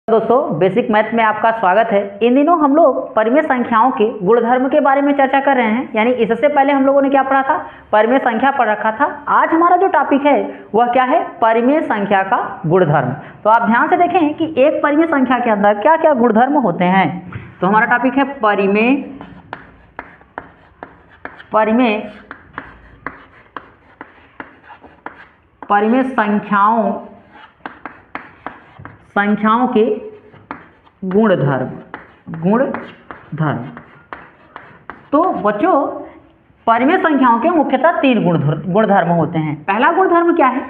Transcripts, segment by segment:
दोस्तों, basic math में आपका स्वागत है। इन दिनों हम लोग परिमेय संख्याओं के गुणधर्म के बारे में चर्चा कर रहे हैं। यानी इससे पहले हम लोगों ने क्या पढ़ा था? परिमेय संख्या पढ़ रखा था। आज हमारा जो टॉपिक है वह क्या है? परिमेय संख्या का गुणधर्म। तो आप ध्यान से देखें कि एक परिमेय संख्या के अंदर क्या क्या गुणधर्म होते हैं। तो हमारा टॉपिक है परिमेय संख्याओं के गुणधर्म। तो बच्चों, परिमेय संख्याओं के मुख्यतः 3 गुणधर्म होते हैं। पहला गुणधर्म क्या है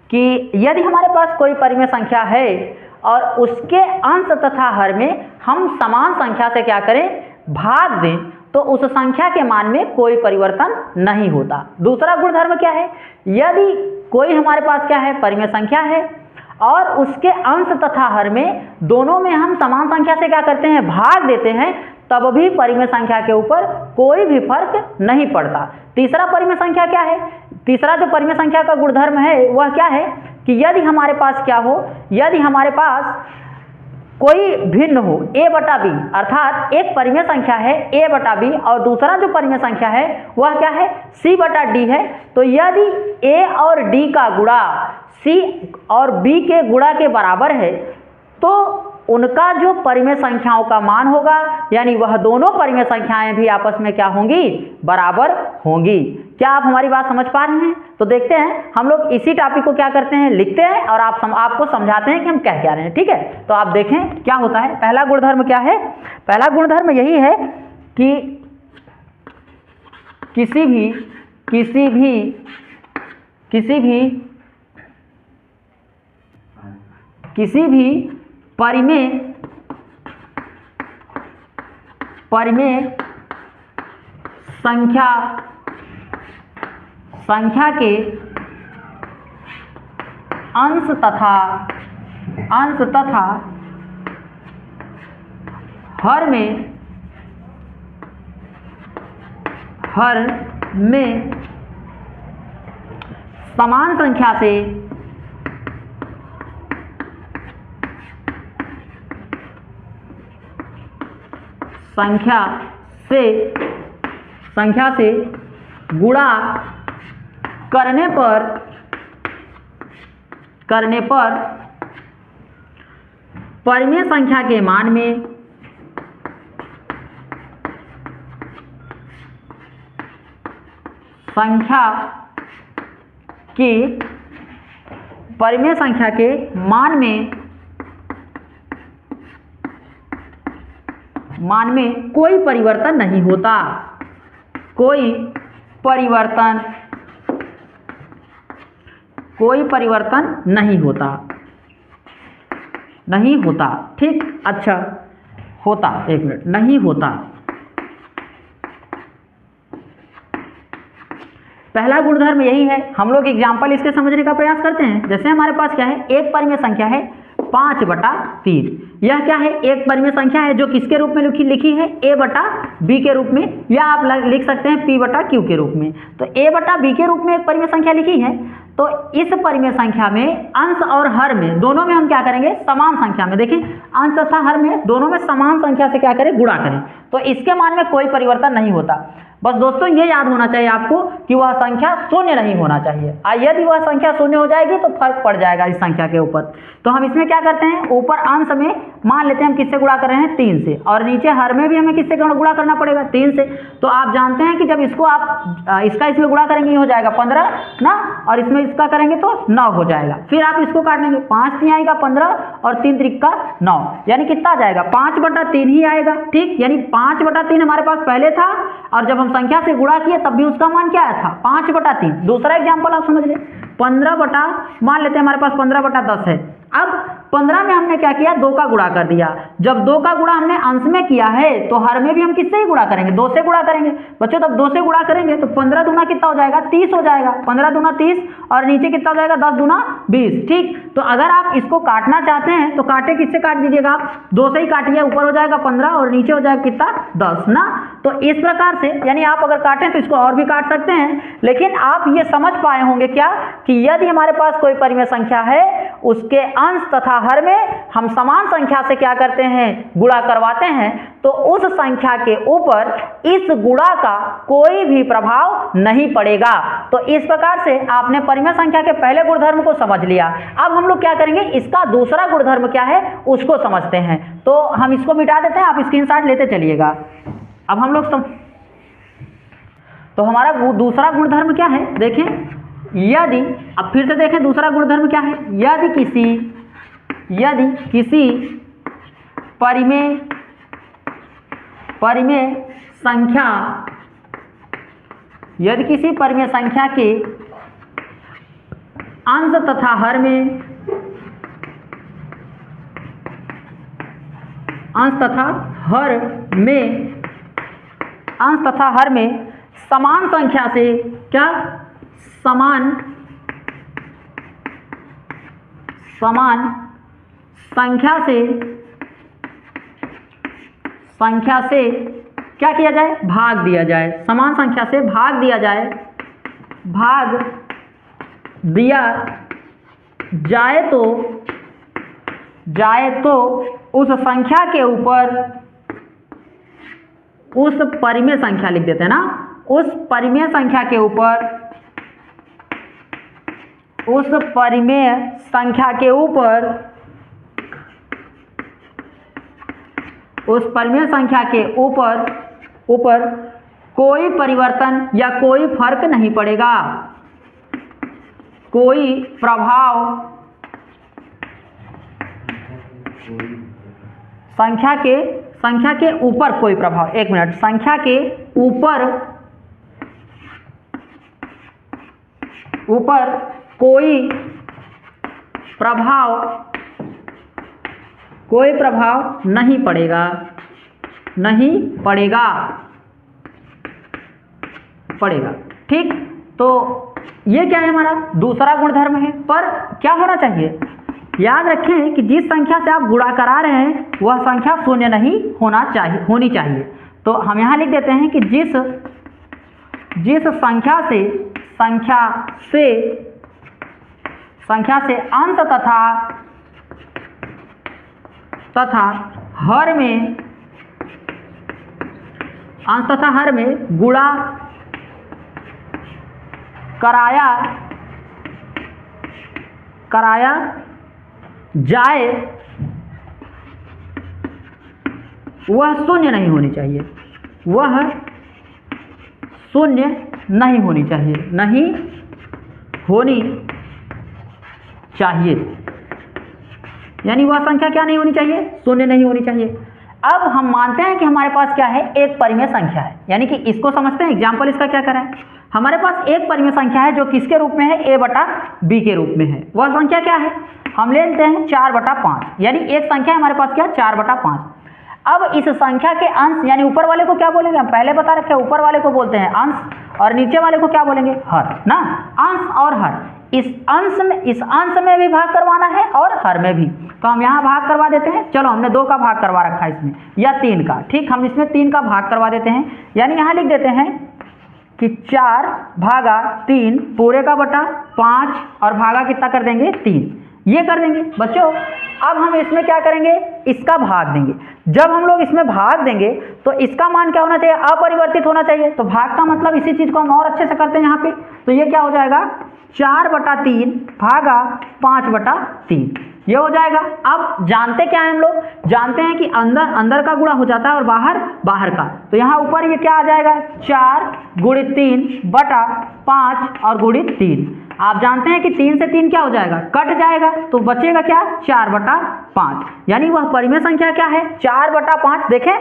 कि यदि हमारे पास कोई परिमेय संख्या है और उसके अंश तथा हर में हम समान संख्या से क्या करें? भाग दें, तो उस संख्या के मान में कोई परिवर्तन नहीं होता। दूसरा गुणधर्म क्या है? यदि कोई हमारे पास क्या है? परिमेय संख्या है और उसके अंश तथा हर में दोनों में हम समान संख्या से क्या करते हैं? भाग देते हैं, तब भी परिमेय संख्या के ऊपर कोई भी फर्क नहीं पड़ता। तीसरा परिमेय संख्या क्या है? तीसरा जो परिमेय संख्या का गुणधर्म है वह क्या है कि यदि हमारे पास क्या हो? यदि हमारे पास कोई भिन्न हो a बटा b, अर्थात एक परिमेय संख्या है a बटा b और दूसरा जो परिमेय संख्या है वह क्या है? c बटा d है। तो यदि a और d का गुणा c और b के गुणा के बराबर है तो उनका जो परिमेय संख्याओं का मान होगा, यानी वह दोनों परिमेय संख्याएं भी आपस में क्या होंगी? बराबर होंगी। क्या आप हमारी बात समझ पा रहे हैं? तो देखते हैं, हम लोग इसी टॉपिक को क्या करते हैं? लिखते हैं और आपको समझाते हैं कि हम कह क्या रहे हैं। ठीक है, तो आप देखें क्या होता है। पहला गुणधर्म क्या है? पहला गुणधर्म यही है कि किसी भी परिमेय संख्या के अंश तथा हर में समान संख्या से गुणा करने पर परिमेय संख्या के मान में परिमेय संख्या के मान में कोई परिवर्तन नहीं होता। कोई परिवर्तन नहीं होता। ठीक, अच्छा, होता, एक मिनट, नहीं होता। पहला गुणधर्म यही है। हम लोग एग्जाम्पल इसके समझने का प्रयास करते हैं। जैसे हमारे पास क्या है? एक परिमेय संख्या है 5 बटा 3। यह क्या है? एक परिमेय संख्या है जो किसके रूप में लिखी है? a बटा b के रूप में, या आप लिख सकते हैं p बटा q के रूप में। तो a बटा b के रूप में एक परिमेय संख्या लिखी है। तो इस परिमेय संख्या में अंश और हर में दोनों में हम क्या करेंगे? समान संख्या में। देखिए, अंश तथा हर में दोनों में समान संख्या से क्या करें? गुणा करें। तो इसके मान में कोई परिवर्तन नहीं होता। बस दोस्तों, ये याद होना चाहिए आपको कि वह संख्या शून्य नहीं होना चाहिए। यदि वह संख्या शून्य हो जाएगी तो फर्क पड़ जाएगा इस संख्या के ऊपर। तो हम इसमें क्या करते हैं? ऊपर अंश में मान लेते हैं हम किससे गुणा कर रहे हैं? 3 से, और नीचे हर में भी हमें किससे गुणा करना पड़ेगा? 3 से। तो आप जानते हैं कि जब इसको आप इसमें गुणा करेंगे ये हो जाएगा 15 ना, और इसमें इसका करेंगे तो 9 हो जाएगा। फिर आप इसको काट लेंगे, 5 3 आएगा 15 और 3 त्रिका 9, यानी कितना आ जाएगा? 5 बटा 3 ही आएगा। ठीक, यानी 5 बटा 3 हमारे पास पहले था और जब हम संख्या से गुणा किए तब भी उसका मान क्या आया था? 5 बटा 3। दूसरा एग्जाम्पल आप समझ लें, 15 बटा, मान लेते हैं हमारे पास 15 बटा 10 है। अब 15 में हमने क्या किया? 2 का गुणा कर दिया। जब 2 का गुणा हमने अंश में किया है तो हर में भी हम किससे ही गुणा करेंगे? 2 से गुणा करेंगे। बच्चों, तब 2 से गुणा करेंगे तो 15 दूना कितना हो जाएगा? 30 हो जाएगा। 15 दूना 30 और नीचे कितना हो जाएगा? 10 दूना 20। ठीक, तो अगर आप इसको काटना चाहते हैं तो काटे किससे काट दीजिएगा आप? 2 से ही काटिए, ऊपर हो जाएगा 15 और नीचे हो जाएगा कितना? 10 ना। तो इस प्रकार से, यानी आप अगर काटें तो इसको और भी काट सकते हैं, लेकिन आप ये समझ पाए होंगे क्या कि यदि हमारे पास कोई परिमेय संख्या है उसके अंश तथा हर में हम समान संख्या से क्या करते हैं, गुणा करवाते हैं, तो उस संख्या के ऊपर इस गुणा का कोई भी प्रभाव नहीं पड़ेगा। तो इस प्रकार से आपने परिमेय संख्या के पहले गुणधर्म को समझ लिया। अब हम लोग क्या करेंगे, इसका दूसरा गुणधर्म क्या है उसको समझते हैं। तो हम इसको मिटा देते हैं, आप स्क्रीनशॉट लेते चलिएगा। अब हम लोग तो हमारा दूसरा गुणधर्म क्या है, देखें, यदि, अब फिर से देखें दूसरा गुणधर्म क्या है, यदि किसी परिमेय संख्या, यदि किसी परिमेय संख्या के अंश तथा हर में समान संख्या से क्या, समान संख्या से क्या किया जाए, भाग दिया जाए, समान संख्या से भाग दिया जाए तो उस संख्या के ऊपर, उस परिमेय संख्या लिख देते हैं ना, उस परिमेय संख्या के ऊपर कोई परिवर्तन या कोई फर्क नहीं पड़ेगा, कोई प्रभाव संख्या के ऊपर कोई प्रभाव, एक मिनट, संख्या के ऊपर कोई प्रभाव नहीं पड़ेगा। ठीक, तो ये क्या है, हमारा दूसरा गुणधर्म है। पर क्या होना चाहिए, याद रखें कि जिस संख्या से आप गुणा करा रहे हैं वह संख्या शून्य नहीं होनी चाहिए। तो हम यहाँ लिख देते हैं कि जिस संख्या से अंश तथा हर में गुणा कराया जाए वह शून्य नहीं होनी चाहिए, यानी वह संख्या क्या नहीं होनी चाहिए, शून्य नहीं होनी चाहिए। अब हम मानते हैं कि हमारे पास क्या है, एक परिमेय संख्या है, यानी कि इसको समझते हैं। एग्जाम्पल इसका क्या करा है, हमारे पास एक परिमेय संख्या है जो किसके रूप में है, a बटा b के रूप में है। वह संख्या क्या है, हम ले लेते हैं 4/5, यानी एक संख्या हमारे पास क्या, 4/5। अब इस संख्या के अंश, यानी ऊपर वाले को क्या बोलेंगे, हम पहले बता रखे हैं, ऊपर वाले को बोलते हैं अंश और नीचे वाले को क्या बोलेंगे, हर ना। अंश और हर, इस अंश में भी भाग करवाना है और हर में भी, तो हम यहाँ भाग करवा देते हैं। चलो, हमने 2 का भाग करवा रखा है इसमें, या 3 का, ठीक, हम इसमें 3 का भाग करवा देते हैं। यानी यहाँ लिख देते हैं कि 4/3 पूरे का बटा 5 और भागा कितना कर देंगे, 3, ये कर देंगे बच्चों। अब हम इसमें क्या करेंगे, इसका भाग देंगे। जब हम लोग इसमें भाग देंगे तो इसका मान क्या होना चाहिए, अपरिवर्तित होना चाहिए। तो भाग का मतलब इसी चीज को हम और अच्छे से करते हैं यहाँ पे, तो ये क्या हो जाएगा, 4/3 भागा 5/3, ये हो जाएगा। अब जानते क्या है, हम लोग जानते हैं कि अंदर का गुणा हो जाता है और बाहर का। तो यहाँ ऊपर ये क्या आ जाएगा, 4 × 3/5 और × 3। आप जानते हैं कि 3 से 3 क्या हो जाएगा, कट जाएगा, तो बचेगा क्या, 4/5। यानी वह परिमेय संख्या क्या है, 4/5। देखें,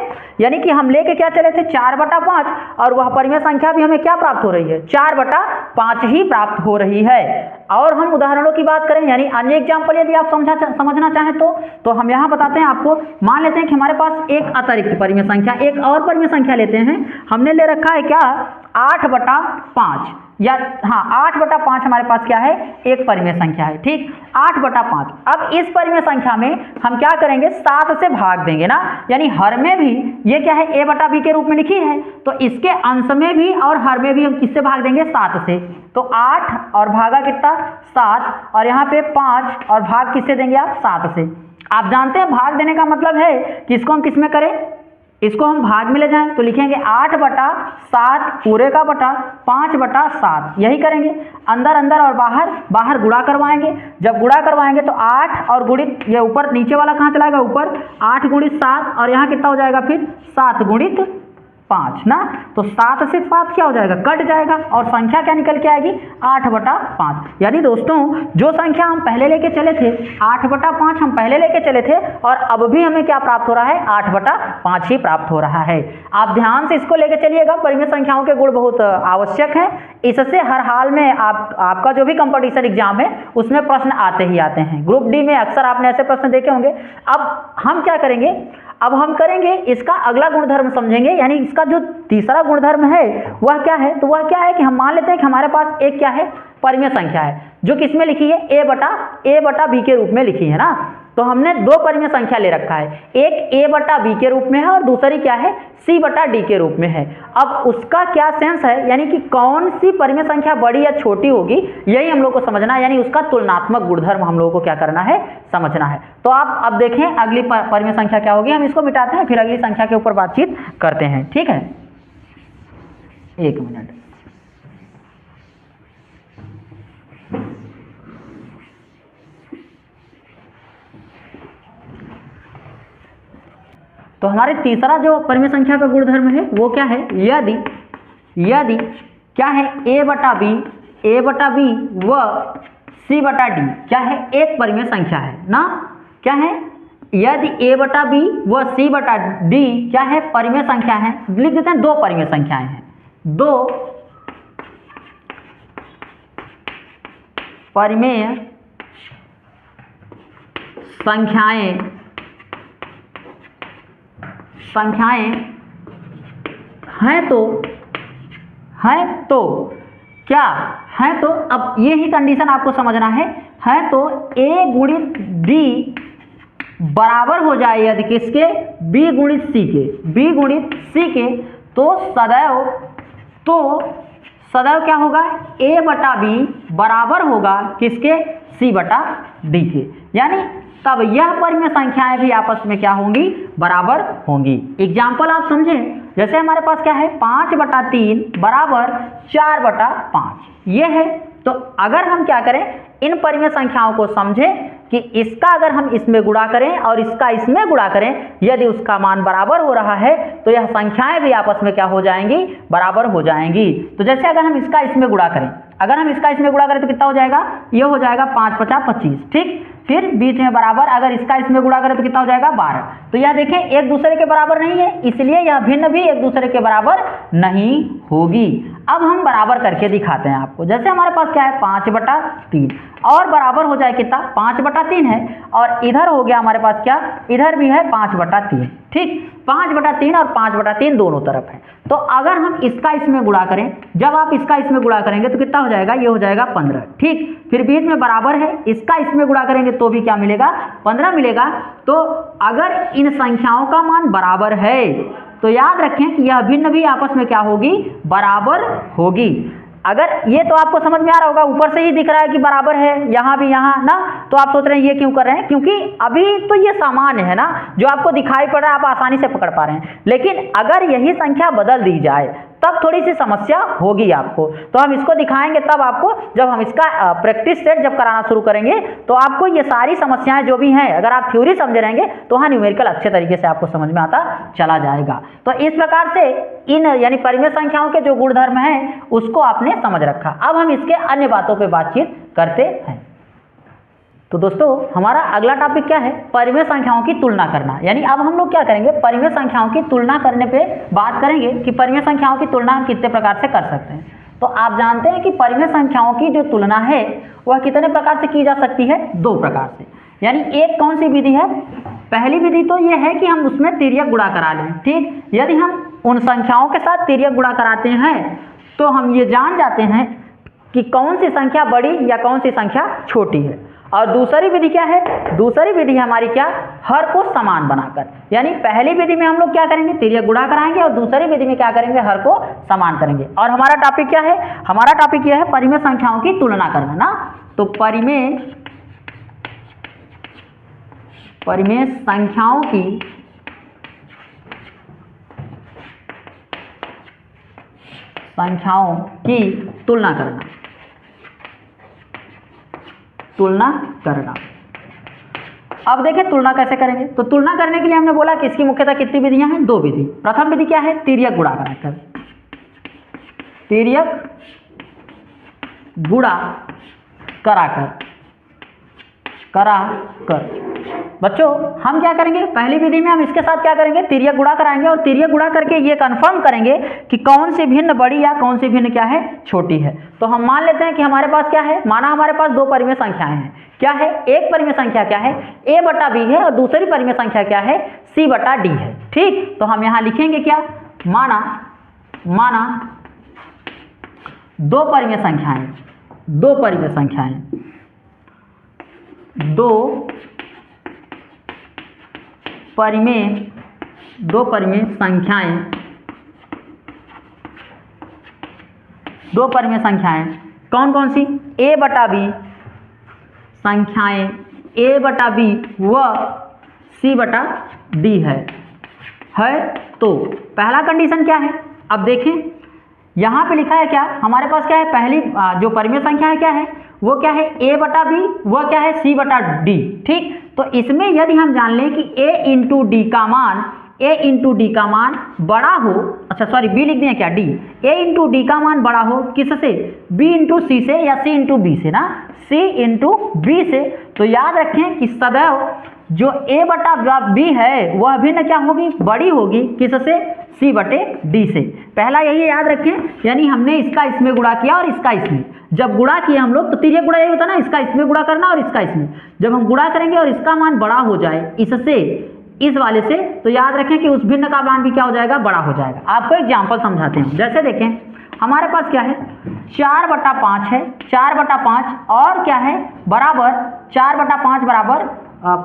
यानी कि हम लेके क्या चले थे, 4/5, और वह परिमेय संख्या भी हमें क्या प्राप्त हो रही है, 4/5 ही प्राप्त हो रही है। और हम उदाहरणों की बात करें, यानी अन्य एग्जाम्पल यदि आप समझना चाहें तो हम यहाँ बताते हैं आपको। मान लेते हैं कि हमारे पास एक अतिरिक्त परिमेय संख्या, एक और परिमेय संख्या लेते हैं। हमने ले रखा है क्या, 8/5। या हाँ 8/5 हमारे पास क्या है, एक परिमेय संख्या है। ठीक, 8/5। अब इस परिमेय संख्या में हम क्या करेंगे, 7 से भाग देंगे ना, यानी हर में भी ये क्या है a/b के रूप में लिखी है, तो इसके अंश में भी और हर में भी हम किससे भाग देंगे, 7 से। तो 8 और भागा कितना, 7, और यहाँ पे 5 और भाग किससे देंगे आप, 7 से। आप जानते हैं भाग देने का मतलब है कि इसको हम किस में करें, इसको हम भाग में ले जाएं तो लिखेंगे 8/7 पूरे का बटा 5/7, यही करेंगे। अंदर अंदर और बाहर बाहर गुणा करवाएंगे। जब गुणा करवाएंगे तो 8 और गुणित ये ऊपर नीचे वाला कहाँ चलाएगा, ऊपर 8 × 7, और यहाँ कितना हो जाएगा फिर 7 × 5 ना, तो 7 से 7 क्या हो जाएगा, कट जाएगा, और संख्या क्या निकल के आएगी, 8/5। यानी दोस्तों जो संख्या हम पहले लेके चले थे 8/5 हम पहले लेके चले थे, और अब भी हमें क्या प्राप्त हो रहा है, 8/5 ही प्राप्त हो रहा है। आप ध्यान से इसको लेके चलिएगा, परिमेय संख्याओं के गुण बहुत आवश्यक है। इससे हर हाल में आपका जो भी कंपटीशन एग्जाम है उसमें प्रश्न आते ही आते हैं। ग्रुप डी में अक्सर आपने ऐसे प्रश्न देखे होंगे। अब हम क्या करेंगे, अब हम करेंगे इसका अगला गुणधर्म समझेंगे, यानी इसका जो तीसरा गुणधर्म है वह क्या है, तो वह क्या है कि हम मान लेते हैं कि हमारे पास एक क्या है, परिमेय संख्या है, जो किसमें लिखी है, a/b के रूप में लिखी है ना। तो हमने दो परिमेय संख्या ले रखा है, एक a/b के रूप में है और दूसरी क्या है, c/d के रूप में है। अब उसका क्या सेंस है, यानी कि कौन सी परिमेय संख्या बड़ी या छोटी होगी, यही हम लोग को समझना है, यानी उसका तुलनात्मक गुणधर्म हम लोगों को क्या करना है, समझना है। तो आप अब देखें अगली परिमेय संख्या क्या होगी, हम इसको मिटाते हैं फिर अगली संख्या के ऊपर बातचीत करते हैं। ठीक है, 1 मिनट। तो हमारे तीसरा जो परिमेय संख्या का गुणधर्म है वो क्या है, यदि क्या है, a/b व c/d क्या है, एक परिमेय संख्या है ना, क्या है, यदि a/b व c/d क्या है, परिमेय संख्या है। लिख देते हैं दो परिमेय संख्याएं हैं, दो परिमेय संख्याएं हैं तो क्या है, तो अब ये ही कंडीशन आपको समझना है तो a × d बराबर हो जाए यदि किसके, b × c के, तो सदैव क्या होगा, a/b बराबर होगा किसके, c/d के। यानी तब यह परिमेय संख्याएं भी आपस में क्या होंगी, बराबर होंगी। एग्जाम्पल आप समझें, जैसे हमारे पास क्या है, 5/3 बराबर 4/5 ये है। तो अगर हम क्या करें, इन परिमेय संख्याओं को समझें कि इसका अगर हम इसमें गुणा करें और इसका इसमें गुणा करें, यदि उसका मान बराबर हो रहा है तो यह संख्याएं भी आपस में क्या हो जाएंगी, बराबर हो जाएंगी। तो जैसे अगर हम इसका इसमें गुणा करें, तो कितना हो जाएगा, ये हो जाएगा 5×5 = 25। ठीक, फिर बीच में बराबर, अगर इसका इसमें गुणा करें तो कितना हो जाएगा, 12। तो यह देखें एक दूसरे के बराबर नहीं है, इसलिए यह भिन्न भी एक दूसरे के बराबर नहीं होगी। अब हम बराबर करके दिखाते हैं आपको। जैसे हमारे पास क्या है, 5/3 और बराबर हो जाए कितना, 5/3 है, और इधर हो गया हमारे पास क्या, इधर भी है 5/3। ठीक, 5/3 और 5/3 दोनों तरफ है। तो अगर हम इसका इसमें गुणा करें, जब आप इसका इसमें गुणा करेंगे तो कितना हो जाएगा, ये हो जाएगा 15। ठीक, फिर बीच में बराबर है, इसका इसमें गुणा करेंगे तो भी क्या मिलेगा, 15 मिलेगा। तो अगर इन संख्याओं का मान बराबर है तो याद रखें कि यह भिन्न भी आपस में क्या होगी, बराबर होगी। अगर ये तो आपको समझ में आ रहा होगा, ऊपर से ही दिख रहा है कि बराबर है, यहाँ भी यहाँ ना, तो आप सोच रहे हैं ये क्यों कर रहे हैं, क्योंकि अभी तो ये सामान्य है ना, जो आपको दिखाई पड़ रहा है आप आसानी से पकड़ पा रहे हैं। लेकिन अगर यही संख्या बदल दी जाए तब थोड़ी सी समस्या होगी आपको। तो हम इसको दिखाएंगे तब आपको, जब हम इसका प्रैक्टिस सेट जब कराना शुरू करेंगे तो आपको ये सारी समस्याएं जो भी हैं, अगर आप थ्योरी समझे रहेंगे तो हाँ न्यूमेरिकल अच्छे तरीके से आपको समझ में आता चला जाएगा। तो इस प्रकार से इन यानी परिमेय संख्याओं के जो गुणधर्म हैं उसको आपने समझ रखा। अब हम इसके अन्य बातों पर बातचीत करते हैं। तो दोस्तों हमारा अगला टॉपिक क्या है, परिमेय संख्याओं की तुलना करना। यानी अब हम लोग क्या करेंगे, परिमेय संख्याओं की तुलना करने पे बात करेंगे कि परिमेय संख्याओं की तुलना हम कितने प्रकार से कर सकते हैं। तो आप जानते हैं कि परिमेय संख्याओं की जो तुलना है वह कितने प्रकार से की जा सकती है, 2 प्रकार से। यानी एक कौन सी विधि है, पहली विधि तो यह है कि हम उसमें तिर्यक गुणा करा लें। ठीक, यदि हम उन संख्याओं के साथ तिर्यक गुणा कराते हैं तो हम ये जान जाते हैं कि कौन सी संख्या बड़ी या कौन सी संख्या छोटी है। और दूसरी विधि क्या है, दूसरी विधि हमारी क्या, हर को समान बनाकर। यानी पहली विधि में हम लोग क्या करेंगे, तिर्यक गुणा कराएंगे, और दूसरी विधि में क्या करेंगे, हर को समान करेंगे। और हमारा टॉपिक क्या है, हमारा टॉपिक यह है परिमेय संख्याओं की तुलना करना ना। तो परिमेय संख्याओं की तुलना करना। अब देखें तुलना कैसे करेंगे। तो तुलना करने के लिए हमने बोला कि इसकी मुख्यतः कितनी विधियां हैं, दो विधि। प्रथम विधि क्या है, तिर्यक गुणा कराकर, तिर्यक गुणा कराकर। बच्चों हम क्या करेंगे, पहली विधि में हम इसके साथ क्या करेंगे, तिर्यक गुणा कराएंगे, और तिर्यक गुणा करके ये कंफर्म करेंगे कि कौन सी भिन्न बड़ी या कौन सी भिन्न क्या है, छोटी है। तो हम मान लेते हैं कि हमारे पास क्या है, माना हमारे पास दो परिमेय संख्याएं हैं। क्या है, एक परिमेय संख्या क्या है, a बटा b है, और दूसरी परिमेय संख्या क्या है, c बटा d है। ठीक, तो हम यहां लिखेंगे क्या, माना दो परिमेय संख्याएं, दो परिमेय संख्याएं कौन कौन सी, a बटा b संख्याएं, a बटा b व c बटा d है। तो पहला कंडीशन क्या है, अब देखें यहां पे लिखा है क्या, हमारे पास क्या है, पहली जो परिमेय संख्या है क्या है, वो क्या है, a बटा b, वह क्या है, c बटा d। ठीक, तो इसमें यदि हम जान लें कि a इंटू डी का मान बड़ा हो, अच्छा सॉरी b लिख दिए क्या, d, a इंटू डी का मान बड़ा हो किससे, b इंटू c से या c इंटू b से ना, c इंटू b से। तो याद रखें कि सदैव जो a बटा b है वह भिन्न क्या होगी, बड़ी होगी किससे, c बटे d से। पहला यही याद रखें, यानी हमने इसका इसमें गुणा किया और इसका इसमें। जब गुणा किए हम लोग तो तिर्यक गुणा यही होता ना, इसका इसमें गुणा करना और इसका इसमें। जब हम गुणा करेंगे और इसका मान बड़ा हो जाए इससे, इस वाले से, तो याद रखें कि उस भिन्न का मान भी क्या हो जाएगा, बड़ा हो जाएगा। आपको एग्जाम्पल समझाते हैं। जैसे देखें हमारे पास क्या है, 4/5 है, 4/5 और क्या है बराबर 4/5 बराबर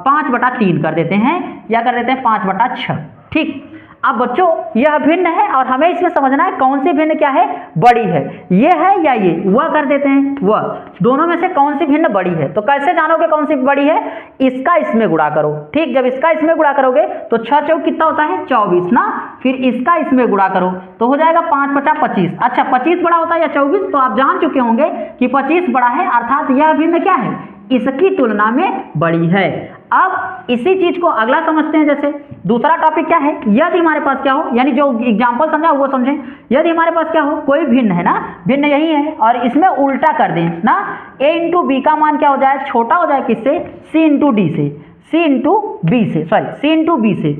5/3 कर देते हैं, या कर देते हैं 5/6। ठीक, अब बच्चों यह भिन्न है और हमें इसमें समझना है कौन सी भिन्न क्या है, बड़ी है, ये है या ये, वह कर देते हैं वह, दोनों में से कौन सी भिन्न बड़ी है। तो कैसे जानोगे कौन सी बड़ी है, इसका इसमें गुणा करो। ठीक, जब इसका इसमें गुणा करोगे तो 6 चौक कितना होता है, 24 ना, फिर इसका इसमें गुणा करो तो हो जाएगा 5/25। अच्छा 25 बड़ा होता है या 24, तो आप जान चुके होंगे कि 25 बड़ा है, अर्थात यह भिन्न क्या है, इसकी तुलना में बड़ी है। अब इसी चीज को अगला समझते हैं। जैसे दूसरा टॉपिक क्या है, यदि हमारे पास क्या हो, यानी जो एग्जांपल समझा वो समझें। यदि हमारे पास क्या हो, कोई भिन्न है ना, भिन्न यही है, और इसमें उल्टा कर दें ना, a इंटू बी का मान क्या हो जाए, छोटा हो जाए किससे, c इंटू डी से, c इंटू बी से, सॉरी c इंटू बी से।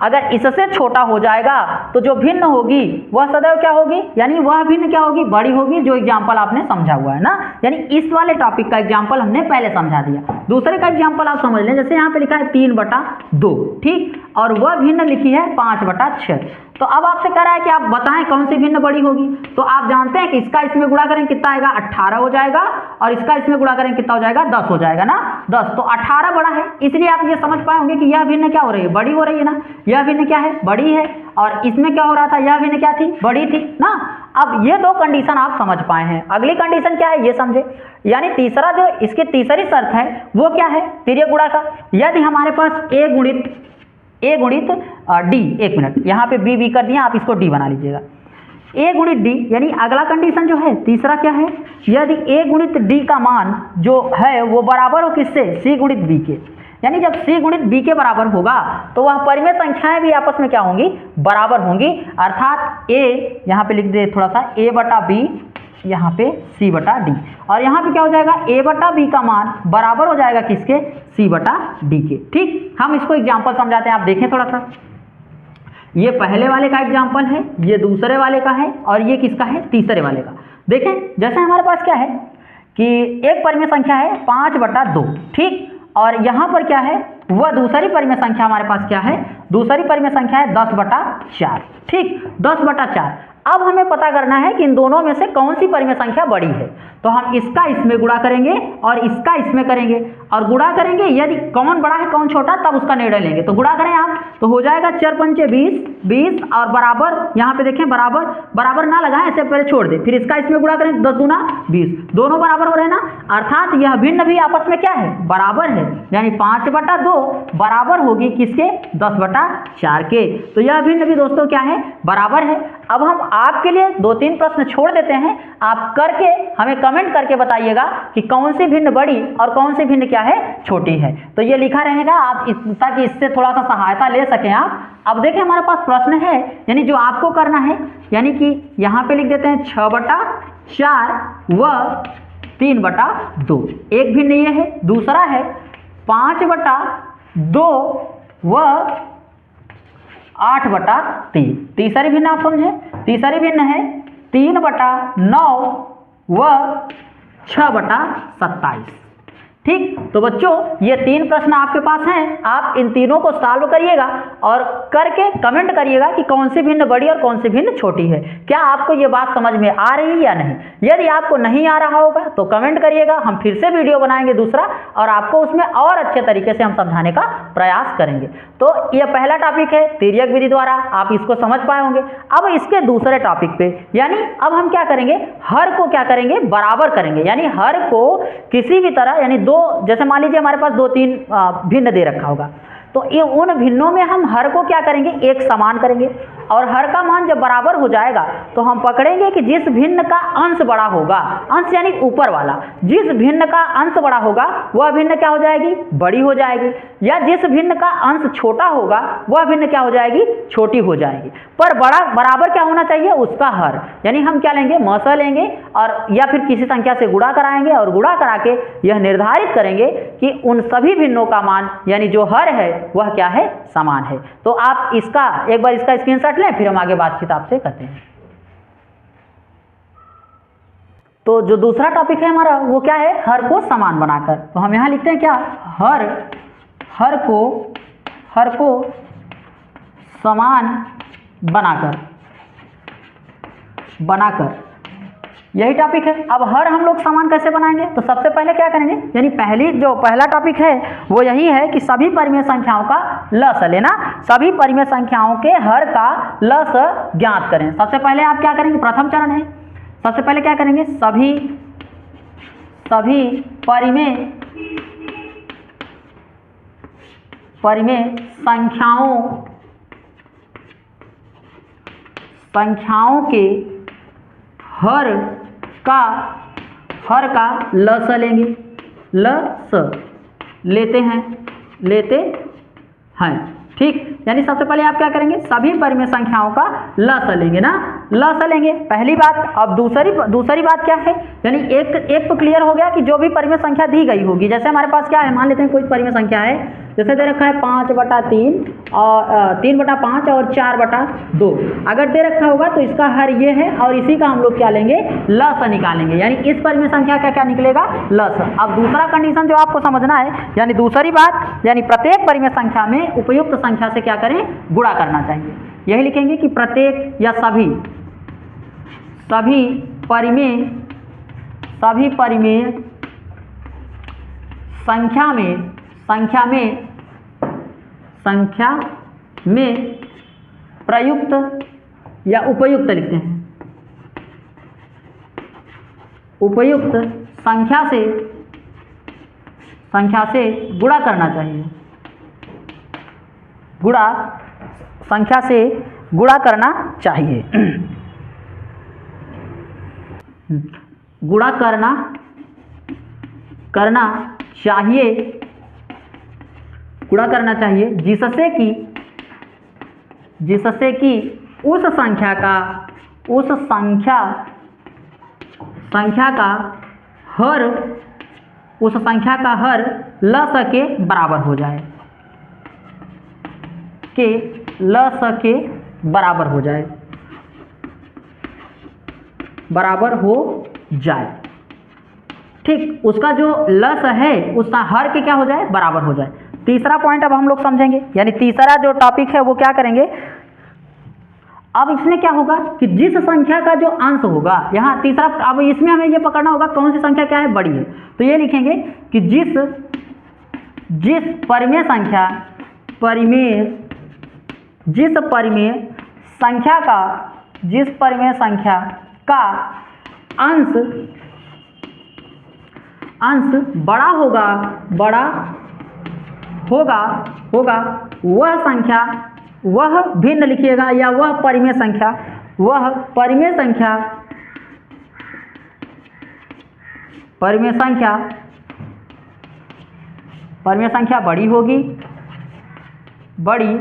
अगर इससे छोटा हो जाएगा तो जो भिन्न होगी वह सदैव क्या होगी, यानी वह भिन्न क्या होगी, बड़ी होगी, जो एग्जांपल आपने समझा हुआ है ना। यानी इस वाले टॉपिक का एग्जांपल हमने पहले समझा दिया। दूसरे का एग्जांपल आप समझ लें, जैसे यहाँ पे लिखा है 3/2, ठीक, और वह भिन्न लिखी है 5/6। तो अब आपसे कह रहा है कि आप बताएं कौन सी भिन्न बड़ी होगी। तो आप जानते हैं कि इसका इसमें गुणा करें कितना आएगा, 18 हो जाएगा, और इसका इसमें गुणा करें कितना हो जाएगा, 10 हो जाएगा ना, 10। तो 18 बड़ा है, इसलिए आप ये समझ पाए होंगे कि यह भिन्न क्या हो रही है, बड़ी हो रही है ना। यह भिन्न क्या है, बड़ी है, और इसमें क्या हो रहा था, यह भिन्न क्या थी, बड़ी थी ना। अब ये दो कंडीशन आप समझ पाए हैं। अगली कंडीशन क्या है ये समझे, यानी तीसरा जो इसकी तीसरी शर्त है वो क्या है, तिर्यक गुणा का। यदि हमारे पास a गुणित d, एक मिनट यहाँ पे b कर दिया, आप इसको d बना लीजिएगा, a गुणित d, यानी अगला कंडीशन जो है तीसरा क्या है, यदि a गुणित d का मान जो है वो बराबर हो किससे, c गुणित b के। यानी जब c गुणित b के बराबर होगा तो वह परिमेय संख्याएं भी आपस में क्या होंगी, बराबर होंगी, अर्थात a यहाँ पे लिख दे थोड़ा सा, a बटा b, यहाँ पे c बटा d, और यहाँ पे क्या हो जाएगा, a बटा b का मान बराबर हो जाएगा किसके, c बटा d के। ठीक, हम इसको एग्जाम्पल समझाते हैं, आप देखें थोड़ा सा। ये पहले वाले का एग्जाम्पल है, ये दूसरे वाले का है, और ये किसका है, तीसरे वाले का। देखें जैसे हमारे पास क्या है कि एक परिमेय संख्या है 5/2, ठीक, और यहाँ पर क्या है, वह दूसरी परिमेय संख्या हमारे पास क्या है, दूसरी परिमेय संख्या है 10/4, ठीक, 10/4। अब हमें पता करना है कि इन दोनों में से कौन सी परिमेय संख्या बड़ी है। तो हम इसका इसमें गुणा करेंगे और इसका इसमें करेंगे और गुणा करेंगे, यदि कौन बड़ा है कौन छोटा तब उसका निर्णय लेंगे। तो गुणा करें आप, तो हो जाएगा 4 पंचे 20, 20 और बराबर, यहाँ पे देखें बराबर, बराबर ना लगाएं, इससे पहले छोड़ दें, फिर इसका इसमें गुणा करें, 10 दूना 20, दोनों बराबर हो रहे ना, अर्थात यह भिन्न भी आपस में क्या है, बराबर है, यानी 5/2 बराबर होगी किसके, 10/4 के। तो यह भिन्न भी दोस्तों क्या है, बराबर है। अब हम आपके लिए 2-3 प्रश्न छोड़ देते हैं, आप करके हमें कमेंट करके बताइएगा कि कौन सी भिन्न बड़ी और कौन सी भिन्न क्या है, छोटी है। तो ये लिखा रहेगा आप ताकि इससे थोड़ा सा सहायता ले सकें आप। अब देखें हमारे पास प्रश्न है, यानी जो आपको करना है, यानी कि यहाँ पे लिख देते हैं 6/4 व 3/2। एक भिन्न ये है, दूसरा है 5/2 व 8/3। तीसरी भिन्न आप समझे, तीसरी भिन्न है 3/9 व 6/27। ठीक, तो बच्चों ये 3 प्रश्न आपके पास हैं, आप इन तीनों को सॉल्व करिएगा और करके कमेंट करिएगा कि कौन सी भिन्न बड़ी और कौन सी भिन्न छोटी है। क्या आपको ये बात समझ में आ रही है या नहीं? यदि आपको नहीं आ रहा होगा तो कमेंट करिएगा, हम फिर से वीडियो बनाएंगे दूसरा और आपको उसमें और अच्छे तरीके से हम समझाने का प्रयास करेंगे। तो यह पहला टॉपिक है तिर्यक विधि द्वारा, आप इसको समझ पाए होंगे। अब इसके दूसरे टॉपिक पे, यानी अब हम क्या करेंगे, हर को क्या करेंगे, बराबर करेंगे। यानी हर को किसी भी तरह, यानी दो, जैसे मान लीजिए हमारे पास 2-3 भिन्न दे रखा होगा, तो ये उन भिन्नों में हम हर को क्या करेंगे, एक समान करेंगे और हर का मान जब बराबर हो जाएगा तो हम पकड़ेंगे कि जिस भिन्न का अंश बड़ा होगा, अंश यानी ऊपर वाला, जिस भिन्न का अंश बड़ा होगा वह भिन्न क्या हो जाएगी, बड़ी हो जाएगी, या जिस भिन्न का अंश छोटा होगा वह भिन्न क्या हो जाएगी, छोटी हो जाएगी। पर बड़ा बराबर क्या होना चाहिए, उसका हर, यानी हम क्या लेंगे, मौसा लेंगे और या फिर किसी संख्या से गुणा कराएंगे और गुणा करा के यह निर्धारित करेंगे कि उन सभी भिन्नों का मान यानी जो हर है वह क्या है, समान है। तो आप इसका एक बार इसका स्क्रीनशॉट लें, फिर हम आगे बातचीत आपसे करते हैं। तो जो दूसरा टॉपिक है हमारा वो क्या है, हर को समान बनाकर। तो हम यहां लिखते हैं क्या, हर को समान बनाकर यही टॉपिक है। अब हर हम लोग समान कैसे बनाएंगे, तो सबसे पहले क्या करेंगे, यानी पहला टॉपिक है वो यही है कि सभी परिमेय संख्याओं का लस लेना, सभी परिमेय संख्याओं के हर का लस ज्ञात करें। सबसे पहले आप क्या करेंगे, प्रथम चरण है, सबसे पहले क्या करेंगे, सभी परिमेय संख्याओं के हर का लस लेंगे, लस लेते हैं, ठीक। यानी सबसे पहले आप क्या करेंगे, सभी परिमेय संख्याओं का लस लेंगे ना, लस लेंगे, पहली बात। अब दूसरी बात क्या है, यानी एक तो क्लियर हो गया कि जो भी परिमेय संख्या दी गई होगी, जैसे हमारे पास क्या है, मान लेते हैं कोई परिमेय संख्या है, जैसे दे रखा है 5/3 और 3/5 और 4/2, अगर दे रखा होगा तो इसका हर ये है और इसी का हम लोग क्या लेंगे, लस निकालेंगे, यानी इस परिमेय संख्या का क्या निकलेगा, लस। अब दूसरा कंडीशन जो आपको समझना है, यानी दूसरी बात, यानी प्रत्येक परिमेय संख्या में उपयुक्त संख्या से क्या करें, गुणा करना चाहिए। यही लिखेंगे कि प्रत्येक या सभी परिमेय संख्या में प्रयुक्त या उपयुक्त लिखते हैं, उपयुक्त संख्या से गुणा करना चाहिए, संख्या से गुणा करना चाहिए, गुणा करना चाहिए, जिससे कि उस संख्या का हर लस के बराबर हो जाए, बराबर हो जाए, ठीक। उसका जो लस है उसका हर के क्या हो जाए, बराबर हो जाए। तीसरा पॉइंट अब हम लोग समझेंगे, यानी तीसरा जो टॉपिक है वो क्या करेंगे, अब इसमें क्या होगा कि जिस संख्या का जो अंश होगा, यहाँ तीसरा, अब इसमें हमें ये पकड़ना होगा कौन सी संख्या क्या है, बड़ी है। तो ये लिखेंगे कि जिस परिमेय संख्या का अंश बड़ा होगा वह भिन्न लिखिएगा, या वह परिमेय संख्या बड़ी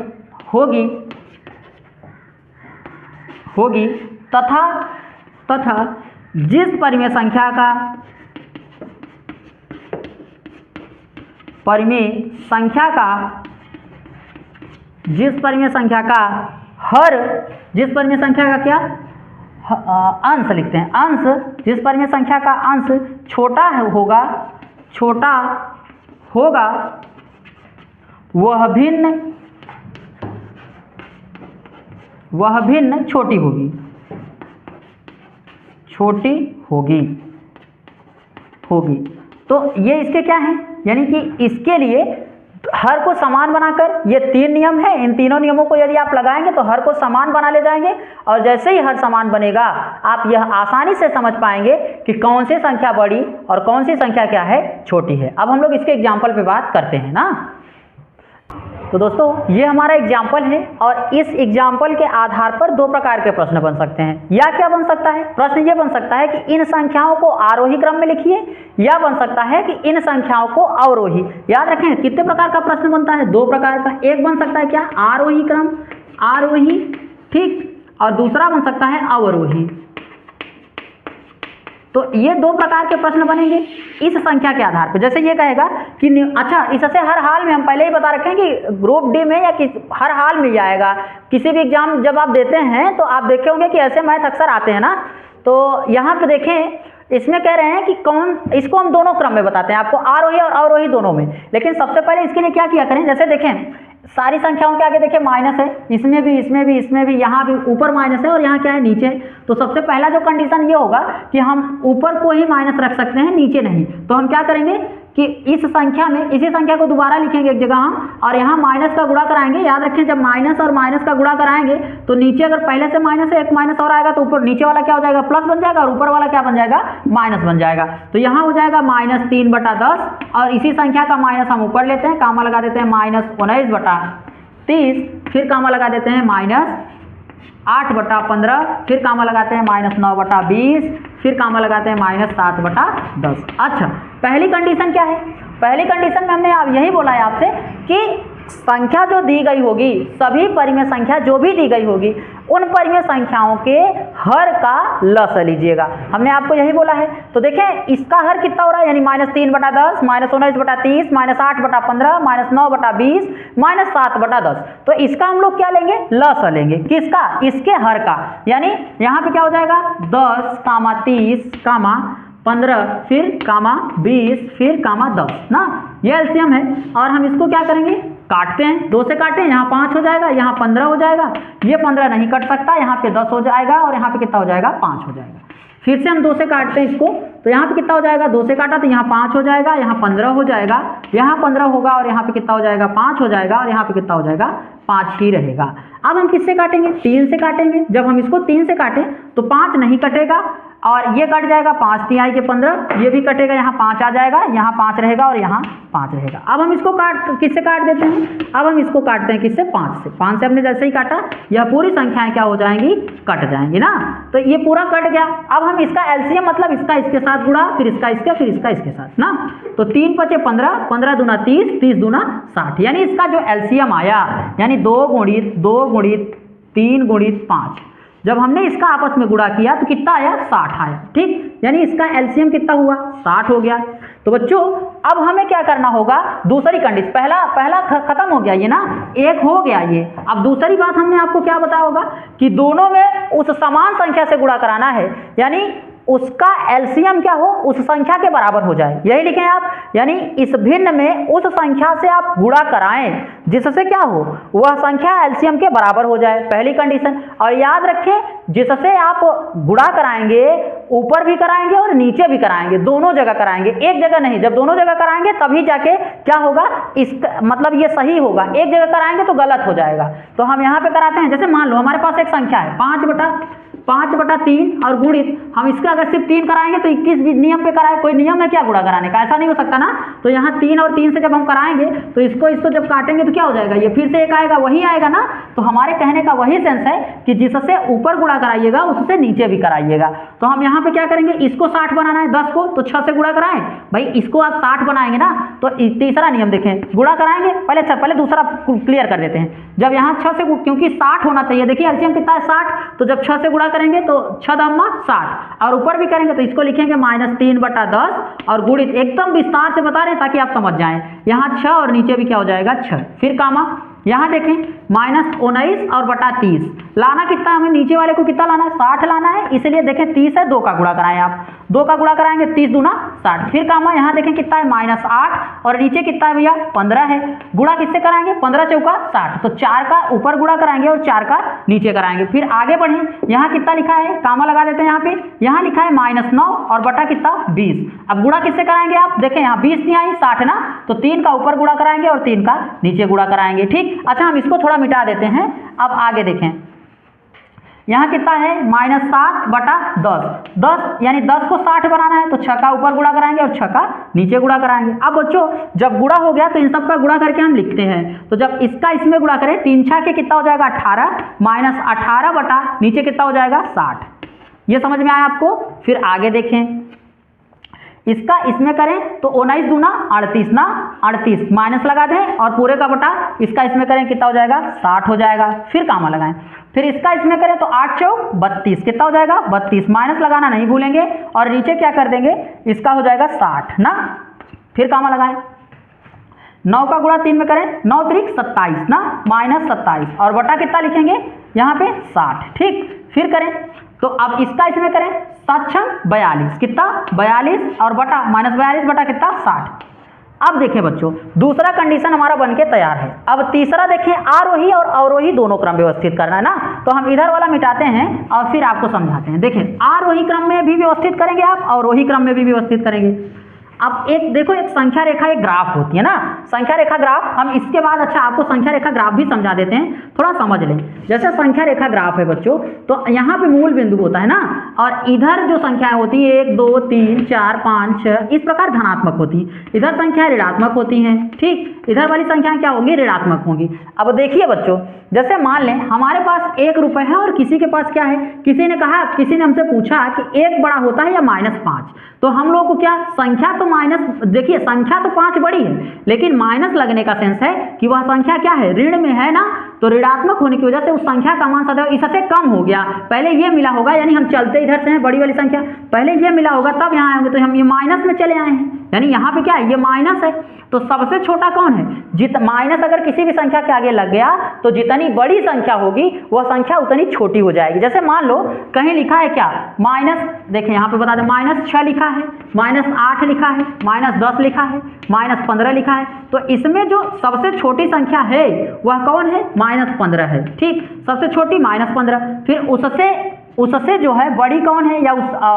होगी तथा जिस परिमेय संख्या का क्या अंश लिखते हैं, जिस परिमेय संख्या का अंश छोटा होगा वह भिन्न छोटी होगी। तो ये इसके क्या है, यानी कि इसके लिए हर को समान बनाकर, ये 3 नियम है, इन तीनों नियमों को यदि आप लगाएंगे तो हर को समान बना ले जाएंगे, और जैसे ही हर समान बनेगा आप यह आसानी से समझ पाएंगे कि कौन सी संख्या बड़ी और कौन सी संख्या क्या है, छोटी है। अब हम लोग इसके एग्जाम्पल पे बात करते हैं ना। तो दोस्तों ये हमारा एग्जाम्पल है, और इस एग्जाम्पल के आधार पर 2 प्रकार के प्रश्न बन सकते हैं। या क्या बन सकता है, प्रश्न ये बन सकता है कि इन संख्याओं को आरोही क्रम में लिखिए, या बन सकता है कि इन संख्याओं को अवरोही। याद रखें कितने प्रकार का प्रश्न बनता है, 2 प्रकार का। एक बन सकता है क्या, आरोही क्रम, आरोही, ठीक, और दूसरा बन सकता है अवरोही। तो ये 2 प्रकार के प्रश्न बनेंगे इस संख्या के आधार पर। जैसे ये कहेगा कि अच्छा, इससे हर हाल में, हम पहले ही बता रखे हैं कि ग्रुप डी में या हर हाल में आएगा। किसी भी एग्जाम जब आप देते हैं तो आप देखे होंगे कि ऐसे मैथ अक्सर आते हैं ना। तो यहाँ पे देखें, इसमें कह रहे हैं कि इसको हम दोनों क्रम में बताते हैं आपको, आरोही और अवरोही दोनों में। लेकिन सबसे पहले इसके लिए क्या किया करें, जैसे देखें सारी संख्याओं के आगे देखिए माइनस है, इसमें भी, यहाँ भी ऊपर माइनस है और यहाँ क्या है, नीचे। तो सबसे पहला जो कंडीशन ये होगा कि हम ऊपर को ही माइनस रख सकते हैं, नीचे नहीं। तो हम क्या करेंगे कि इस संख्या में इसी संख्या को दोबारा लिखेंगे एक जगह हम, और यहाँ माइनस का गुणा कराएंगे। याद रखें जब माइनस और माइनस का गुणा कराएंगे तो नीचे अगर पहले से माइनस है, एक माइनस और आएगा तो ऊपर नीचे वाला क्या हो जाएगा, प्लस बन जाएगा, और ऊपर वाला क्या बन जाएगा, माइनस बन जाएगा। तो यहाँ हो जाएगा -3/10, और इसी संख्या का माइनस हम ऊपर लेते हैं, कामा लगा देते हैं -19/30, फिर कामा लगा देते हैं -8/15, फिर कामा लगाते हैं -9/20, फिर कामा लगाते हैं -7/10। अच्छा, पहली कंडीशन क्या है, पहली कंडीशन में हमने आप यही बोला है आपसे कि संख्या जो दी गई होगी, सभी परिमेय संख्या जो भी दी गई होगी, उन परिमेय संख्याओं के हर का लस लीजिएगा। हमने आपको यही बोला है। तो देखें इसका हर कितना हो रहा है, यानी -3/10, -19/30, -8/15, -9/20, -7/10। तो इसका हम लोग क्या लेंगे, लस लेंगे। किसका, इसके हर का। यानी यहाँ पे क्या हो जाएगा, 10, 30, 15, फिर 20, फिर 10 ना, ये एलसीएम है। और हम इसको क्या करेंगे, काटते हैं, 2 से काटें, यहाँ 5 हो जाएगा, यहाँ 15 हो जाएगा, ये 15 नहीं कट सकता, यहाँ पे 10 हो जाएगा, और यहाँ पे कितना हो जाएगा, 5 हो जाएगा। फिर से हम 2 से काटते हैं इसको, तो यहाँ पे कितना हो जाएगा, 2 से काटा तो यहाँ 5 हो जाएगा, यहाँ 15 हो जाएगा, यहाँ 15 होगा, और यहाँ पे कितना हो जाएगा, 5 हो जाएगा, और यहाँ पे कितना हो जाएगा, 5 ही रहेगा। अब हम किससे काटेंगे, 3 से काटेंगे। जब हम इसको 3 से काटें तो 5 नहीं कटेगा, और ये कट जाएगा, 5 तिहाई के 15, ये भी कटेगा, यहाँ 5 आ जाएगा, यहाँ 5 रहेगा, और यहाँ 5 रहेगा। अब हम इसको किससे काट देते हैं, अब हम इसको काटते हैं किससे, 5 से। 5 से हमने जैसे ही काटा, यह पूरी संख्याएं क्या हो जाएंगी, कट जाएंगी ना। तो ये पूरा कट गया। अब हम इसका एलसीएम मतलब इसका इसके साथ गुणा, फिर इसका इसके, फिर इसका इसके साथ ना। तो 3 × 5 = 15, 15 दूना 30, 30 दूना 60। यानी इसका जो एलसीएम आया, यानी 2 × 3 × 5, जब हमने इसका आपस में गुणा किया तो कितना आया, 60 आया। ठीक, यानी इसका एलसीएम कितना हुआ, 60 हो गया। तो बच्चों अब हमें क्या करना होगा, दूसरी कंडीशन, पहला खत्म हो गया ये ना, एक हो गया ये। अब दूसरी बात हमने आपको क्या बताया होगा कि दोनों में उस समान संख्या से गुणा कराना है। यानी उसका एलसीएम क्या हो, उस संख्या के बराबर हो जाए, यही लिखें आप। यानी इस भिन्न में उस संख्या से आप गुणा कराएं जिससे क्या हो, वह संख्या एलसीएम के बराबर हो जाए, पहली कंडीशन। और याद रखें जिससे आप गुणा कराएंगे ऊपर भी कराएंगे और नीचे भी कराएंगे, दोनों जगह कराएंगे, एक जगह नहीं। जब दोनों जगह कराएंगे तभी जाके क्या होगा, इसका मतलब ये सही होगा, एक जगह कराएंगे तो गलत हो जाएगा। तो हम यहाँ पे कराते हैं, जैसे मान लो हमारे पास एक संख्या है 5/3 और गुणित, हम इसका अगर सिर्फ 3 कराएंगे तो 21 नियम पे कराए, कोई नियम है क्या गुणा कराने का, ऐसा नहीं हो सकता ना। तो यहाँ 3 और 3 से जब हम कराएंगे तो इसको जब काटेंगे तो क्या हो जाएगा, ये फिर से एक आएगा, वही आएगा ना। तो हमारे कहने का वही सेंस है कि जिससे ऊपर गुणा कराइएगा उससे नीचे भी कराइएगा। तो हम यहाँ पे क्या करेंगे, इसको 60 बनाना है 10 को, तो 6 से गुणा कराएं भाई, इसको आप 60 बनाएंगे ना। तो तीसरा नियम देखें, गुणा कराएंगे पहले दूसरा क्लियर कर देते हैं। जब यहाँ 6 से, क्योंकि 60 होना चाहिए, देखिए एलसीएम कितना है 60, तो जब 6 से गुणा करेंगे तो 6×60 और ऊपर भी करेंगे तो इसको लिखेंगे -3/10 और गुणित, एकदम विस्तार से बता रहे हैं ताकि आप समझ जाएं। यहाँ 6 और नीचे भी क्या हो जाएगा 6, फिर कामा, यहाँ देखें -19 और बटा 30 लाना कितना, हमें नीचे वाले को कितना लाना है 60 लाना है, इसलिए देखें 30 है, 2 का गुणा कराएं आप, 2 का गुणा कराएंगे 30 दूना 60, फिर कामा, यहाँ देखें कितना है -8 और नीचे कितना है भैया 15 है, गुणा किससे कराएंगे 15 चौका 60, तो 4 का ऊपर गुणा कराएंगे और 4 का नीचे कराएंगे। फिर आगे बढ़ें, यहाँ कितना लिखा है, कामा लगा देते हैं यहाँ पे, यहाँ लिखा है -9 और बटा कितना 20। अब गुणा किससे कराएंगे आप, देखें यहाँ 20 नहीं आई 60 ना, तो 3 का ऊपर गुणा कराएंगे और 3 का नीचे गुणा कराएंगे, ठीक। अच्छा हम इसको थोड़ा मिटा देते हैं, अब आगे देखें, यहाँ कितना है -7/10, 10 यानी 10 को 60 बनाना है तो 6 का ऊपर गुणा कराएंगे और 6 का नीचे गुणा कराएंगे। अब बच्चों जब गुणा हो गया तो इन सब का गुणा करके हम लिखते हैं, तो जब इसका इसमें गुणा करें 3 6 के कितना हो जाएगा 18 -18 बटा नीचे कितना हो जाएगा 60, ये समझ में आया आपको। फिर आगे देखें, इसका इसमें करें तो 19 दूना 38 ना, 38 माइनस लगा दें और पूरे का बटा इसका इसमें करें कितना हो जाएगा 60 हो जाएगा, फिर कामा लगाएं। फिर इसका इसमें करें तो 8 चौक 32 कितना हो जाएगा 32, माइनस लगाना नहीं भूलेंगे और नीचे क्या कर देंगे, इसका हो जाएगा 60 ना, फिर कामा लगाएं। 9 का गुणा 3 में करें 9 त्रिक 27 ना, -27 और बटा कितना लिखेंगे यहाँ पे 60, ठीक। फिर करें तो अब इसका इसमें करें 7 6 42 कितना 42 और बटा -42 बटा कितना 60। अब देखें बच्चों दूसरा कंडीशन हमारा बनके तैयार है। अब तीसरा देखें, आरोही और अवरोही दोनों क्रम व्यवस्थित करना है ना, तो हम इधर वाला मिटाते हैं और फिर आपको समझाते हैं। देखें आरोही क्रम में भी व्यवस्थित करेंगे आप, अवरोही क्रम में भी व्यवस्थित करेंगे। अब एक देखो, एक संख्या रेखा एक ग्राफ होती है ना, संख्या रेखा ग्राफ, हम इसके बाद अच्छा आपको संख्या रेखा ग्राफ भी समझा देते हैं, थोड़ा समझ लें। जैसे संख्या रेखा ग्राफ है बच्चों, तो यहाँ पे मूल बिंदु होता है ना, और इधर जो संख्याएं होती है 1 2 3 4 5 6 इस प्रकार धनात्मक होती है, इधर संख्याएं ऋणात्मक होती हैं, ठीक। इधर वाली संख्याएं क्या होंगी, ऋणात्मक होंगी। अब देखिए बच्चों, जैसे मान लें हमारे पास 1 रुपये है और किसी के पास क्या है, किसी ने हमसे पूछा कि 1 बड़ा होता है या -5, तो हम लोग को क्या संख्या तो माइनस, देखिए संख्या तो 5 बड़ी है लेकिन माइनस लगने का सेंस है कि वह संख्या क्या है, ऋण में है ना, तो ऋणात्मक होने की वजह से उस संख्या का मान सदैव इससे कम हो गया। पहले ये मिला होगा, यानी हम चलते इधर से हैं बड़ी वाली संख्या, पहले ये मिला होगा तब यहाँ आएंगे, तो हम ये माइनस में चले आए हैं, यानी यहाँ पे क्या है ये माइनस है। तो सबसे छोटा कौन है, माइनस अगर किसी भी संख्या के आगे लग गया तो जितनी बड़ी संख्या होगी वह संख्या उतनी छोटी हो जाएगी। जैसे मान लो कहीं लिखा है क्या माइनस, देखें यहाँ पे बता दें -6 लिखा है, -8 लिखा है, -10 लिखा है, -15 लिखा है, तो इसमें जो सबसे छोटी संख्या है वह कौन है, -15 है, ठीक। सबसे छोटी -15, फिर उससे जो है बड़ी कौन है, या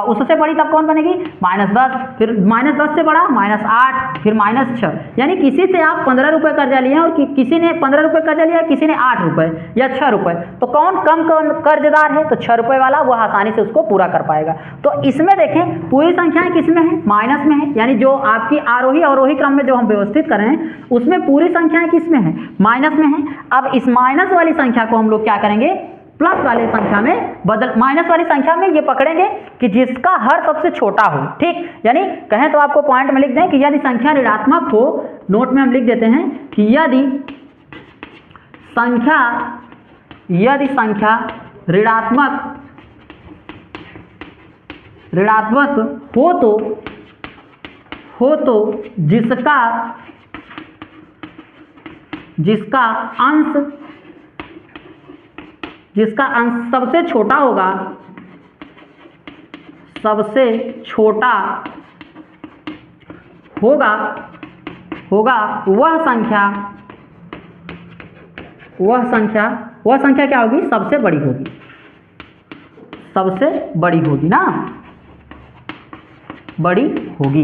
उससे बड़ी तब कौन बनेगी -10, फिर -10 से बड़ा -8, फिर -6, यानी किसी से आप 15 रुपये कर्जा लिए और किसी ने 15 रुपये कर्जा लिया, किसी ने 8 रुपये या 6 रुपये, तो कौन कम कर्जदार है, तो 6 रुपये वाला वह आसानी से उसको पूरा कर पाएगा। तो इसमें देखें पूरी संख्याएं किस में है, माइनस में है, यानी जो आपकी आरोही अवरोही क्रम में जो हम व्यवस्थित कर रहे हैं उसमें पूरी संख्याएं किस में है, माइनस में है। अब इस माइनस वाली संख्या को हम लोग क्या करेंगे, प्लस वाली संख्या में माइनस वाली संख्या में ये पकड़ेंगे कि जिसका हर सबसे छोटा हो, ठीक। यानी कहें तो आपको पॉइंट में लिख दें कि यदि संख्या ऋणात्मक हो, नोट में हम लिख देते हैं कि यदि संख्या ऋणात्मक हो तो जिसका अंश सबसे छोटा होगा सबसे छोटा होगा वह संख्या क्या होगी, सबसे बड़ी होगी ना, बड़ी होगी।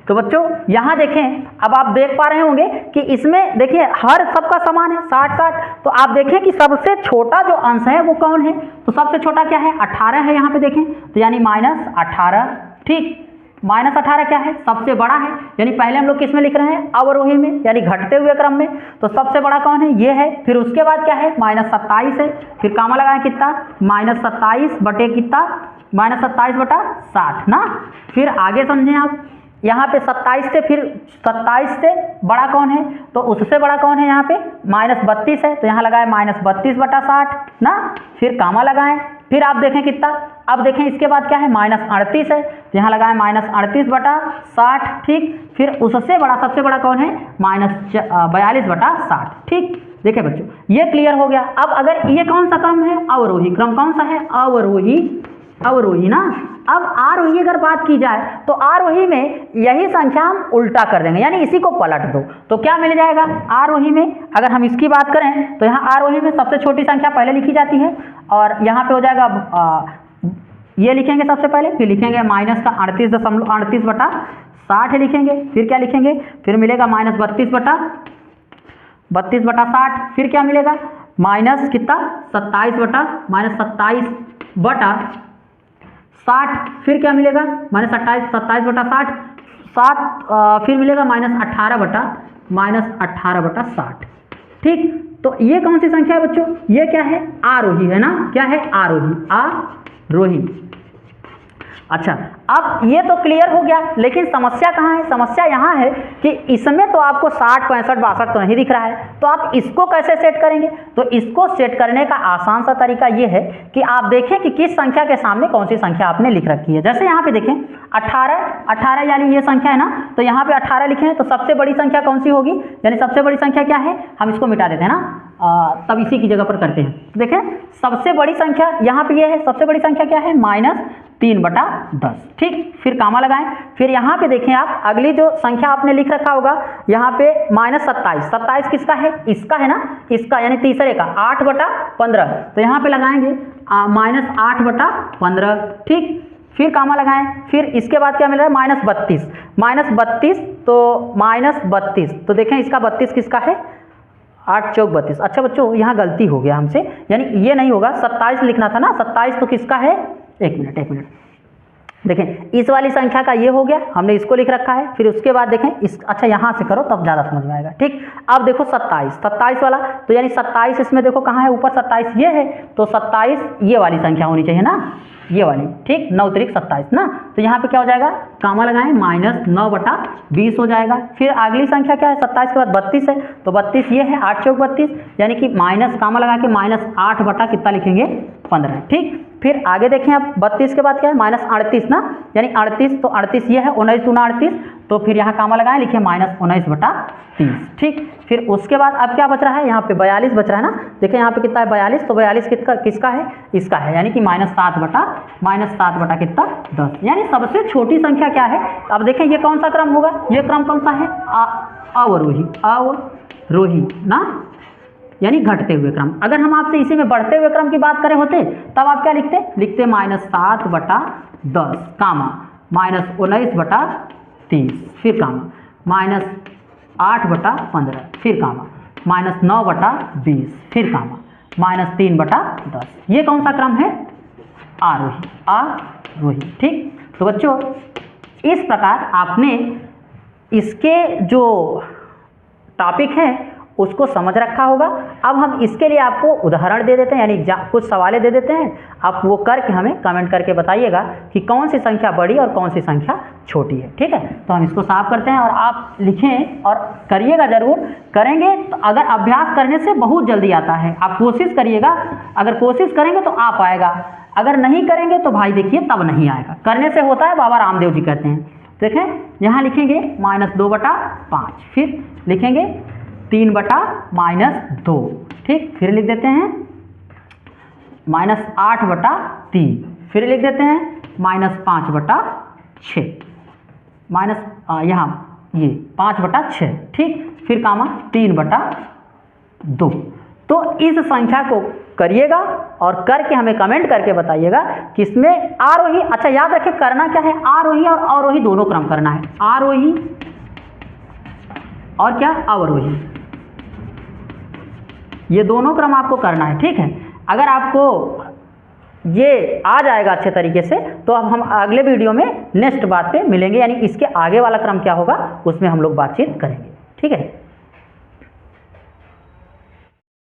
तो बच्चों यहाँ देखें, अब आप देख पा रहे होंगे कि इसमें देखिए हर सबका समान है 60-60, तो आप देखें कि सबसे छोटा जो अंश है वो कौन है, तो सबसे छोटा क्या है, 18 है। यहाँ पे देखें तो यानी -18, ठीक, -18 क्या है, सबसे बड़ा है। यानी पहले हम लोग किस में लिख रहे हैं, अवरोही में, यानी घटते हुए क्रम में। तो सबसे बड़ा कौन है, ये है। फिर उसके बाद क्या है, -27 है। फिर कामा लगाएं कितना, -27 बटे कितना, -27 बटा 60 ना। फिर आगे समझें आप, यहाँ पे 27 से, फिर 27 से बड़ा कौन है, तो उससे बड़ा कौन है, यहाँ पे -32 है। तो यहाँ लगाए -32 बटा 60 ना। फिर कामा लगाएं, फिर आप देखें कितना, अब देखें इसके बाद क्या है, -38 है। तो यहाँ लगाएं -38 बटा 60, ठीक। फिर उससे बड़ा, सबसे बड़ा कौन है, -42 बटा 60, ठीक। देखिए बच्चों ये क्लियर हो गया। अब अगर ये कौन सा क्रम है, अवरोही क्रम, कौन सा है, अवरोही ना। अब आरोही अगर बात की जाए तो आरोही में यही संख्या हम उल्टा कर देंगे, यानी इसी को पलट दो तो क्या मिल जाएगा। आरोही में अगर हम इसकी बात करें तो यहाँ आरोही में सबसे छोटी संख्या पहले लिखी जाती है, और यहाँ पे हो जाएगा ये लिखेंगे सबसे पहले, फिर लिखेंगे माइनस का 38.38 बटा 60 लिखेंगे। फिर क्या लिखेंगे, फिर मिलेगा -32 बटा 60। फिर क्या मिलेगा, माइनस कितना, 27 बटा -60। फिर क्या मिलेगा, -27 बटा 60। फिर मिलेगा -18 बटा 60, ठीक। तो ये कौन सी संख्या है बच्चों, ये क्या है, आरोही है ना, क्या है, आरोही। अच्छा, अब ये तो क्लियर हो गया, लेकिन समस्या कहाँ है, समस्या यहाँ है कि इसमें तो आपको 60, 65, 62 तो नहीं दिख रहा है, तो आप इसको कैसे सेट करेंगे। तो इसको सेट करने का आसान सा तरीका ये है कि आप देखें कि किस संख्या के सामने कौन सी संख्या आपने लिख रखी है। जैसे यहाँ पे देखें 18 यानी ये संख्या है ना, तो यहाँ पे 18 लिखे हैं, तो सबसे बड़ी संख्या कौन सी होगी, यानी सबसे बड़ी संख्या क्या है, हम इसको मिटा देते हैं ना, तब इसी की जगह पर करते हैं। देखें सबसे बड़ी संख्या यहाँ पे ये है, सबसे बड़ी संख्या क्या है, -3 बटा 10, ठीक। फिर कामा लगाएं। फिर यहाँ पे देखें आप, अगली जो संख्या आपने लिख रखा होगा यहाँ पे -27 किसका है, इसका है ना, इसका यानी तीसरे का 8 बटा 15। तो यहाँ पे लगाएंगे -8 बटा 15, ठीक। फिर कामा लगाएं। फिर इसके बाद क्या मिल रहा है, -32 तो -32, तो देखें इसका 32 किसका है, 8 चौक 32। अच्छा बच्चों यहाँ गलती हो गया हमसे, यानी ये नहीं होगा, 27 लिखना था ना, 27 तो किसका है, एक मिनट देखें इस वाली संख्या का ये हो गया, हमने इसको लिख रखा है। फिर उसके बाद देखें इस, अच्छा यहाँ से करो तब ज़्यादा समझ में आएगा, ठीक। अब देखो 27 वाला, तो यानी 27 इसमें देखो कहाँ है, ऊपर 27 ये है, तो 27 ये वाली संख्या होनी चाहिए ना, ये वाली, ठीक, 9 त्रिक 27 ना। तो यहाँ पे क्या हो जाएगा, कामा लगाएं, -9 बटा 20 हो जाएगा। फिर अगली संख्या क्या है, 27 के बाद 32 है, तो 32 ये है, 8 चौक 32, यानी कि माइनस कामा लगा के -8 बटा कितना लिखेंगे, 15, ठीक। फिर आगे देखें आप, 32 के बाद क्या है, -38 ना, यानी 38, तो 38 ये है, 19 दूना 38, तो फिर यहाँ कामा लगाएं, लिखिए -19 बटा 30, ठीक। फिर उसके बाद अब क्या बच रहा है, यहाँ पे 42 बच रहा है ना, देखें यहाँ पे कितना है, 42, तो 42 किसका है, इसका है, यानी कि -7 बटा कितना, 10, यानी सबसे छोटी संख्या क्या है। अब देखें ये कौन सा क्रम होगा, ये क्रम कौन सा है, अवरोही ना, यानी घटते हुए क्रम। अगर हम आपसे इसी में बढ़ते हुए क्रम की बात करें होते, तब आप क्या लिखते, -7 बटा 10 कामा -19 बटा 30, फिर कामा -8 बटा 15, फिर कामा -9 बटा 20, फिर कामा -3 बटा 10। ये कौन सा क्रम है, आरोही, ठीक। तो बच्चों इस प्रकार आपने इसके जो टॉपिक है उसको समझ रखा होगा। अब हम इसके लिए आपको उदाहरण दे देते हैं, यानी कुछ सवालें दे देते हैं, आप वो करके हमें कमेंट करके बताइएगा कि कौन सी संख्या बड़ी और कौन सी संख्या छोटी है, ठीक है। तो हम इसको साफ करते हैं और आप लिखें और करिएगा, ज़रूर करेंगे तो अगर अभ्यास करने से बहुत जल्दी आता है। आप कोशिश करिएगा, अगर कोशिश करेंगे तो आ पाएगा, अगर नहीं करेंगे तो भाई देखिए तब नहीं आएगा। करने से होता है, बाबा रामदेव जी कहते हैं। देखें यहाँ लिखेंगे -2 बटा 5, फिर लिखेंगे 3 बटा -2, ठीक। फिर लिख देते हैं -8 बटा 3, फिर लिख देते हैं -5/6 माइनस यहाँ ये 5/6, ठीक। फिर कामा 3/2। तो इस संख्या को करिएगा और करके हमें कमेंट करके बताइएगा कि इसमें आरोही, अच्छा याद रखें करना क्या है, आरोही और अवरोही दोनों क्रम करना है, आरोही और क्या अवरोही, ये दोनों क्रम आपको करना है, ठीक है। अगर आपको ये आ जाएगा अच्छे तरीके से तो अब हम अगले वीडियो में नेक्स्ट बात पे मिलेंगे, यानी इसके आगे वाला क्रम क्या होगा उसमें हम लोग बातचीत करेंगे, ठीक है।